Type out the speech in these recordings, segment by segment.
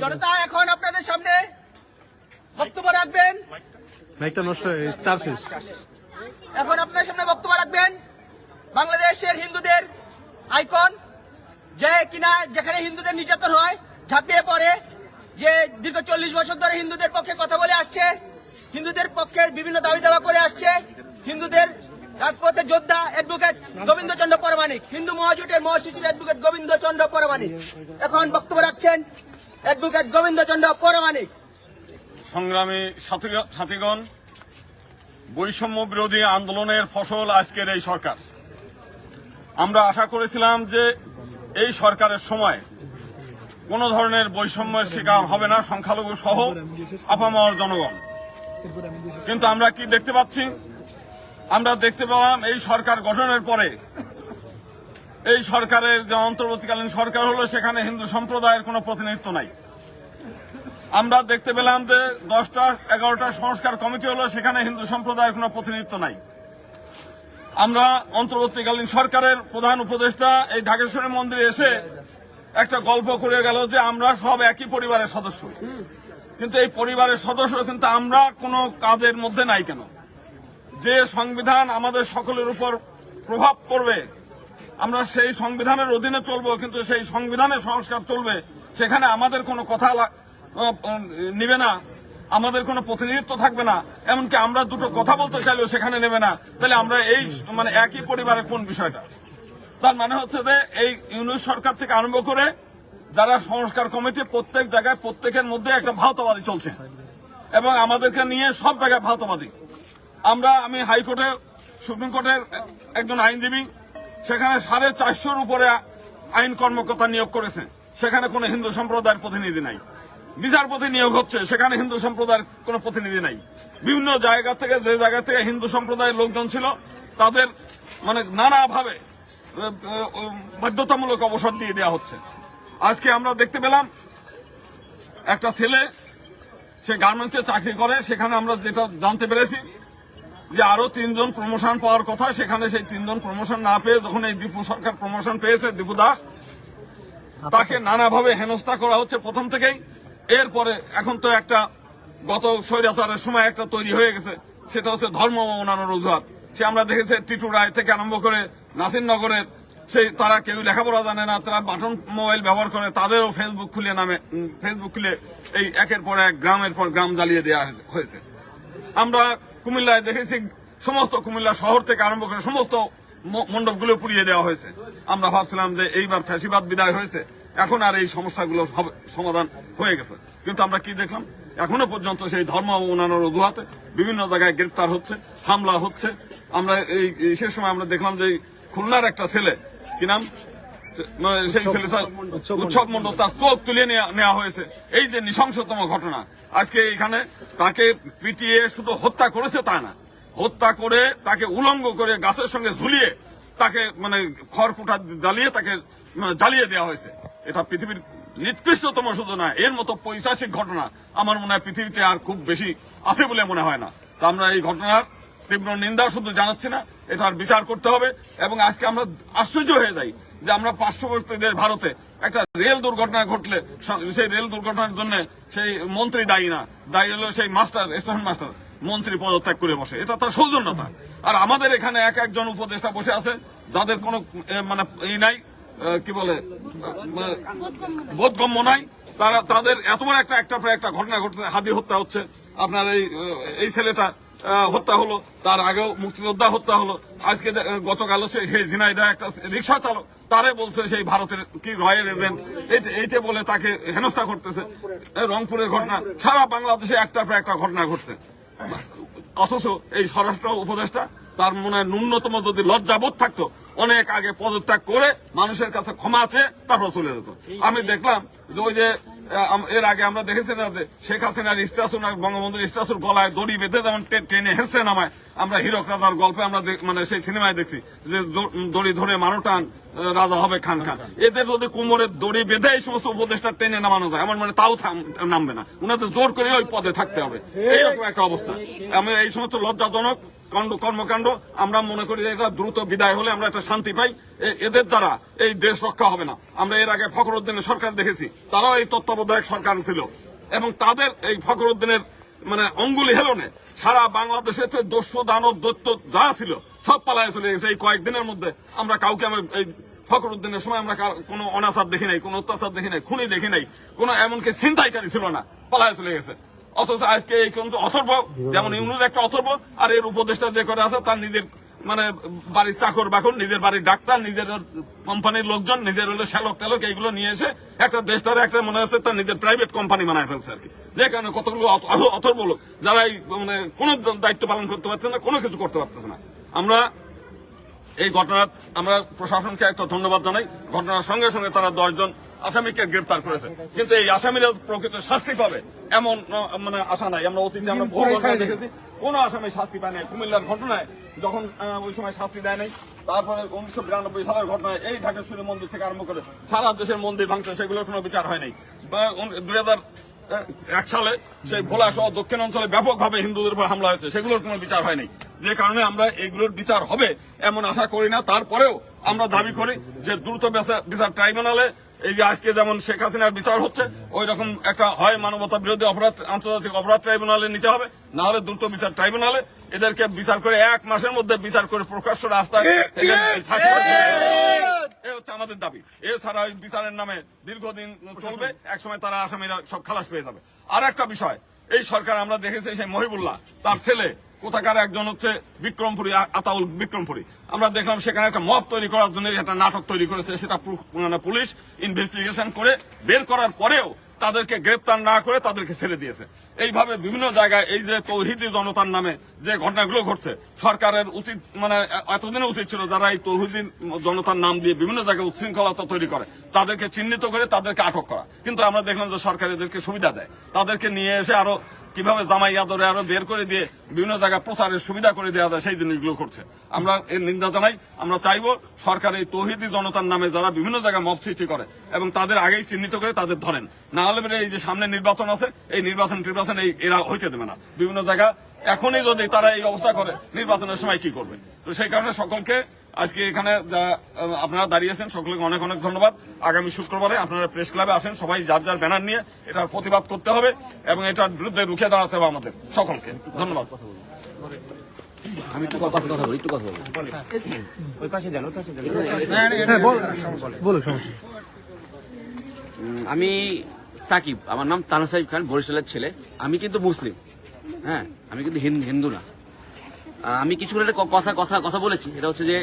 জনতা এখন আপনাদের সামনে বক্তব্য রাখবেন। এখন আপনাদের সামনে বক্তব্য রাখবেন বাংলাদেশের হিন্দুদের আইকন, যে কিনা যেখানে হিন্দুদের নির্যাতন হয় ঝাঁপিয়ে পড়ে, যে দীর্ঘ 40 বছর ধরে হিন্দুদের পক্ষে কথা বলে আসছে, হিন্দুদের পক্ষে বিভিন্ন দাবি দাওয়া করে আসছে, হিন্দুদের রাজপথের যোদ্ধা অ্যাডভোকেট গোবিন্দচন্দ্র পরমাণিক, হিন্দু মহাজোটের মহাসচিব অ্যাডভোকেট গোবিন্দচন্দ্র পরমাণিক। এখন বক্তব্য রাখছেন অ্যাডভোকেট গোবিন্দচন্দ্র পরমাণিক। সংগ্রামী সাথীগণ, বৈষম্য বিরোধী আন্দোলনের ফসল আজকের এই সরকার। আমরা আশা করেছিলাম যে এই সরকারের সময় কোনো ধরনের বৈষম্যের শিকার হবে না সংখ্যালঘু সহ আপামর জনগণ। কিন্তু আমরা কি দেখতে পাচ্ছি? আমরা দেখতে পেলাম এই সরকার গঠনের পরে এই সরকারের যে অন্তর্বর্তীকালীন সরকার হলো সেখানে হিন্দু সম্প্রদায়ের কোনো প্রতিনিধিত্ব নাই। আমরা দেখতে পেলাম যে 10টা 11টা সংস্কার কমিটি হলো, সেখানে হিন্দু সম্প্রদায়ের কোনো প্রতিনিধিত্ব নাই। আমরা অন্তর্বর্তীকালীন সরকারের প্রধান উপদেষ্টা এই ঢাকেশ্বরী মন্দিরে এসে একটা গল্প করে গেল যে আমরা সব একই পরিবারের সদস্য, কিন্তু এই পরিবারের সদস্য কিন্তু আমরা কোনো কাজের মধ্যে নাই কেন? যে সংবিধান আমাদের সকলের উপর প্রভাব পড়বে, আমরা সেই সংবিধানের অধীনে চলবো, কিন্তু সেই সংবিধানের সংস্কার চলবে, সেখানে আমাদের কোনো কথা নিবে না, আমাদের কোনো প্রতিনিধিত্ব থাকবে না, এমনকি আমরা দুটো কথা বলতে চাইলেও সেখানে নেবে না। তাহলে আমরা এই একই পরিবারের কোন বিষয়টা? তার মানে হচ্ছে যে এই ইউনিট সরকার থেকে আরম্ভ করে যারা সংস্কার কমিটি, প্রত্যেক জায়গায় প্রত্যেকের মধ্যে একটা ভাওতাবাদী চলছে এবং আমাদেরকে নিয়ে সব জায়গায় ভাওতাবাদী। আমি হাইকোর্টে, সুপ্রিম কোর্টের একজন আইনজীবী, সেখানে 450-র উপরে আইন কর্মকর্তা নিয়োগ করেছে, সেখানে কোনো হিন্দু সম্প্রদায়ের প্রতিনিধি নাই। বিচারপতি নিয়োগ হচ্ছে, সেখানে হিন্দু সম্প্রদায়ের কোনো প্রতিনিধি নাই। বিভিন্ন জায়গা থেকে, যে জায়গা থেকে হিন্দু সম্প্রদায়ের লোকজন ছিল তাদের নানাভাবে বাধ্যতামূলক অবসর দিয়ে দেওয়া হচ্ছে। আজকে আমরা দেখতে পেলাম একটা ছেলে, সে গার্মেন্টসে চাকরি করে, সেখানে আমরা যেটা জানতে পেরেছি যে আরো 3 জন প্রমোশন পাওয়ার কথা, সেখানে সেই 3 জন প্রমোশন না পেয়ে যখন এই দীপু সরকার প্রমোশন পেয়েছে, দীপু দাস, তাকে নানাভাবে হেনস্থা করা হচ্ছে প্রথম থেকেই। এরপরে এখন তো একটা গত স্বৈরাচারের সময় একটা তৈরি হয়ে গেছে, সেটা হচ্ছে ধর্ম অবমাননার অজুহাত। সে আমরা দেখেছি টিটু রায় থেকে আরম্ভ করে নাসিরনগরের তারা কেউ লেখাপড়া জানে না, তারা বাটন মোবাইল ব্যবহার করে, তাদেরও ফেসবুক খুলে এই একের পর এক গ্রামের পর গ্রাম জ্বালিয়ে দেওয়া হয়েছে। আমরা কুমিল্লায় দেখেছি সমস্ত কুমিল্লা শহর থেকে আরম্ভ করে সমস্ত মণ্ডপগুলো পুড়িয়ে দেওয়া হয়েছে। আমরা ভাবছিলাম যে এইবার ফ্যাসিবাদ বিদায় হয়েছে, এখন আর এই সমস্যাগুলো সমাধান হয়ে গেছে, কিন্তু আমরা কি দেখলাম? এখনো পর্যন্ত সেই ধর্ম অবমাননার অজুহাতে বিভিন্ন জায়গায় গ্রেপ্তার হচ্ছে, হামলা হচ্ছে। আমরা এই সে সময় আমরা দেখলাম যে খুলনার একটা ছেলে, কি নাম সেই ছেলেটা, উৎসব মণ্ডল, তার চোখ তুলে নেওয়া হয়েছে। এই যে নৃশংসতম ঘটনা, আজকে এখানে তাকে পিটিয়ে শুধু হত্যা করেছে তা না, হত্যা করে তাকে উলঙ্গ করে গাছের সঙ্গে ঝুলিয়ে তাকে খড়কুটা জ্বালিয়ে তাকে জ্বালিয়ে দেওয়া হয়েছে। এটা পৃথিবীর নিকৃষ্টতম শুধু না, এর মতো পৈশাচিক ঘটনা আমার মনে হয় পৃথিবীতে আর খুব বেশি আছে বলে মনে হয় না। তা আমরা এই ঘটনার তীব্র নিন্দা শুধু জানাচ্ছি না, এটার বিচার করতে হবে। এবং আজকে আমরা আশ্চর্য হয়ে যাই যে আমরা পার্শ্ববর্তী দেশ ভারতে একটা রেল দুর্ঘটনা ঘটলে সেই রেল দুর্ঘটনার জন্য সেই মন্ত্রী দায়ী না, দায়ী হলো সেই স্টেশন মাস্টার, মন্ত্রী পদত্যাগ করে বসে। এটা তার সৌজন্যতা। আর আমাদের এখানে একজন উপদেষ্টা বসে আছে যাদের কোনো নাই, কি বলে, বোধগম্য নাই। তাদের এত বড় একটা ঘটনা ঘটছে, হাদি হত্যা হচ্ছে, আপনার এই ছেলেটা হত্যা হলো, তার আগেও মুক্তিযোদ্ধা হত্যা হলো, আজকে গতকাল সেই ঝিনাইদহ একটা রিক্সা চালক, তারে বলছে সেই ভারতের কি রয়ের এজেন্ট, এইটা বলে তাকে হেনস্থা করতেছে। রংপুরের ঘটনা, সারা বাংলাদেশে একটার পর একটা ঘটনা ঘটছে, অথচ এই স্বরাষ্ট্র উপদেষ্টা তার মনে হয় ন্যূনতম যদি লজ্জাবোধ থাকতো অনেক আগে পদত্যাগ করে মানুষের কাছে ক্ষমা চেয়ে তারপর চলে যেত। আমি দেখলাম যে ওই যে এর আগে আমরা দেখেছি না যে শেখ হাসিনার স্ট্যাচু, বঙ্গবন্ধুর স্ট্যাচুর গলায় দড়ি বেঁধে যেমন টেনে হেসে নামায়, আমরা হীরক রাজার গল্পে আমরা সেই সিনেমায় দেখছি যে দড়ি ধরে মানো টান, রাজা হবে খান খান। এদের যদি কোমরের দড়ি বেঁধে এই সমস্ত উপদেষ্টা টেনে নামানো যায়, আমার মনে তাও নামবে না, উনাদের জোর করে ওই পদে থাকতে হবে, এইরকম একটা অবস্থা। আমি এই সমস্ত লজ্জাজনক কর্মকাণ্ড আমরা মনে করি এটা দ্রুত বিদায় হলে আমরা একটা শান্তি পাই। এদের দ্বারা এই দেশ রক্ষা হবে না। আমরা এর আগে ফখরুদ্দিনের সরকার দেখেছি, তারাও এই তত্ত্বাবধায়ক সরকার ছিল এবং তাদের এই ফখরুদ্দিনের মানে অঙ্গুলি হেলনে সারা বাংলাদেশে দস্যু দানব দত্ত যা ছিল সব পালায় চলে গেছে। এই কয়েকদিনের মধ্যে আমরা কাউকে এই ফখরুদ্দিনের সময় আমরা কোনো অনাচার দেখি নাই, কোনো অত্যাচার দেখি নাই, খুনি দেখি নাই, কোনো এমনকি ছিনতাইকারী ছিল না, পালায় চলে গেছে। অথচ আজকে এই কিন্তু অথর্ব, যেমন ইউনুস একটা অথর্ব, আর এর উপদেষ্টা যে করে আছে তার নিজের মানে বাড়ির চাকর বাকর, নিজের বাড়ির ডাক্তার, নিজের কোম্পানির লোকজন, নিজের হলো শ্যালক ট্যালক এইগুলো নিয়ে এসে একটা দেশটারে একটা মনে হচ্ছে তার নিজের প্রাইভেট কোম্পানি বানায় ফেলছে আর কি। যে কারণে কতগুলো অথর্ব লোক যারা এই মানে কোনো দায়িত্ব পালন করতে পারছে না, কোনো কিছু করতে পারতেছে না। আমরা এই ঘটনা আমরা প্রশাসনকে একটা ধন্যবাদ জানাই। ঘটনার সঙ্গে সঙ্গে তারা 10 জন আসামিকে গ্রেপ্তার করেছে, কিন্তু এই আসামিরা প্রকৃত শাস্তি পাবে এমন মানে আশা নাই। আমরা অতীতে আমরা বহু ঘটনা দেখেছি, কোন আসামি শাস্তি পায় নাই। কুমিল্লার ঘটনায় যখন ওই সময় শাস্তি দেয় নাই, তারপরে 1992 সালের ঘটনায় এই ঢাকেশ্বরী মন্দির থেকে আরম্ভ করে সারা দেশের মন্দির ভাঙছে, সেগুলোর কোনো বিচার হয় নাই। 2001 সালে সেই ভোলা সহ দক্ষিণ অঞ্চলে ব্যাপকভাবে হিন্দুদের উপর হামলা হয়েছে, সেগুলোর কোনো বিচার হয় নাই। যে কারণে আমরা এইগুলোর বিচার হবে এমন আশা করি না। তারপরেও আমরা দাবি করি যে দ্রুত বিচার ট্রাইব্যুনালে এই যে আজকে যেমন শেখ হাসিনার বিচার হচ্ছে, ওই রকম একটা হয় মানবতা বিরোধী অপরাধ আন্তর্জাতিক অপরাধ ট্রাইব্যুনালে নিতে হবে, না হলে দ্রুত বিচার ট্রাইব্যুনালে এদেরকে বিচার করে 1 মাসের মধ্যে বিচার করে প্রকাশ্য রাস্তায় হচ্ছে আমাদের দাবি। এছাড়া ওই বিচারের নামে দীর্ঘদিন চলবে, একসময় তারা আসামিরা সব খালাস পেয়ে যাবে। আর একটা বিষয়, এই সরকার আমরা দেখেছি সেই মহিবুল্লাহ তার ছেলে কোথাকার একজন হচ্ছে বিক্রমপুরী, আতাউল বিক্রমপুরী, আমরা দেখলাম সেখানে একটা মব তৈরি করার জন্য একটা নাটক তৈরি করেছে। সেটা পুলিশ ইনভেস্টিগেশন করে বের করার পরেও তাদেরকে গ্রেপ্তার না করে তাদেরকে ছেড়ে দিয়েছে। এইভাবে বিভিন্ন জায়গায় এই যে তৌহিদি জনতার নামে যে ঘটনাগুলো ঘটছে, সরকারের উচিত মানে এতদিনে উচিত ছিল যারা এই তৌহিদি জনতার নাম দিয়ে বিভিন্ন জায়গায় উচ্ছৃঙ্খলতা তৈরি করে তাদেরকে চিহ্নিত করে তাদেরকে আটক করা। কিন্তু আমরা দেখলাম যে সরকার এদেরকে সুবিধা দেয়, তাদেরকে নিয়ে এসে আরো কিভাবে জামাইয়া ধরে আরো বের করে দিয়ে বিভিন্ন জায়গায় প্রচারের সুবিধা করে দেওয়া যায়, সেই জিনিসগুলো করছে। আমরা এর নিন্দা জানাই। আমরা চাইবো সরকার এই তৌহিদি জনতার নামে যারা বিভিন্ন জায়গায় মব সৃষ্টি করে এবং তাদের আগেই চিহ্নিত করে তাদের ধরেন, না হলে এই যে সামনে নির্বাচন আছে, এই নির্বাচন এরা হইতে দেবে না। বিভিন্ন জায়গা এখনই যদি তারা এই অবস্থা করে, নির্বাচনের সময় কি করবে? তো সেই কারণে সকলকে আজকে এখানে আপনারা দাঁড়িয়েছেন সকলকে অনেক অনেক ধন্যবাদ। আগামী শুক্রবারে আপনারা প্রেস ক্লাবে আসেন, সবাই যার যার ব্যানার নিয়ে এটার প্রতিবাদ করতে হবে এবং এটার বিরুদ্ধে রুখে দাঁড়াতে হবে আমাদের সকলকে। ধন্যবাদ। আমি একটু কথা বলি, একটু কথা বলি। ওই পাশে যান, ওই পাশে যান। আমি সাকিব, আমার নাম তানা সাহিব খান, বরিশালের ছেলে। আমি কিন্তু মুসলিম, হ্যাঁ, আমি কিন্তু হিন্দু না। আমি কিছুক্ষণ একটা কথা বলেছি, এটা হচ্ছে যে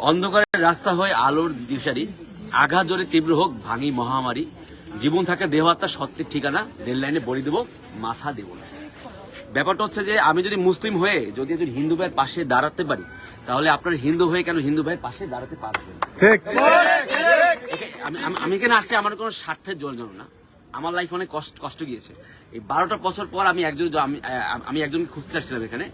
অন্ধকারের রাস্তা হয় আলোর দিশারি, আঘাত জোরে তীব্র হোক ভাঙি মহামারী, জীবন থাকে দেহ আত্মা সত্যের ঠিকানা, রেল লাইনে বলি দেবো মাথা দেবো না। ব্যাপারটা হচ্ছে যে আমি যদি মুসলিম হয়ে যদি একজন হিন্দু ভাইয়ের পাশে দাঁড়াতে পারি, তাহলে আপনার হিন্দু হয়ে কেন হিন্দু ভাইয়ের পাশে দাঁড়াতে পারবেন? আমি এখানে আসছি আমার কোনো স্বার্থের জন্য না। আমার লাইফ অনেক কষ্ট গিয়েছে। এই 12টা বছর পর আমি একজনকে খুঁজতে আসছিলাম এখানে।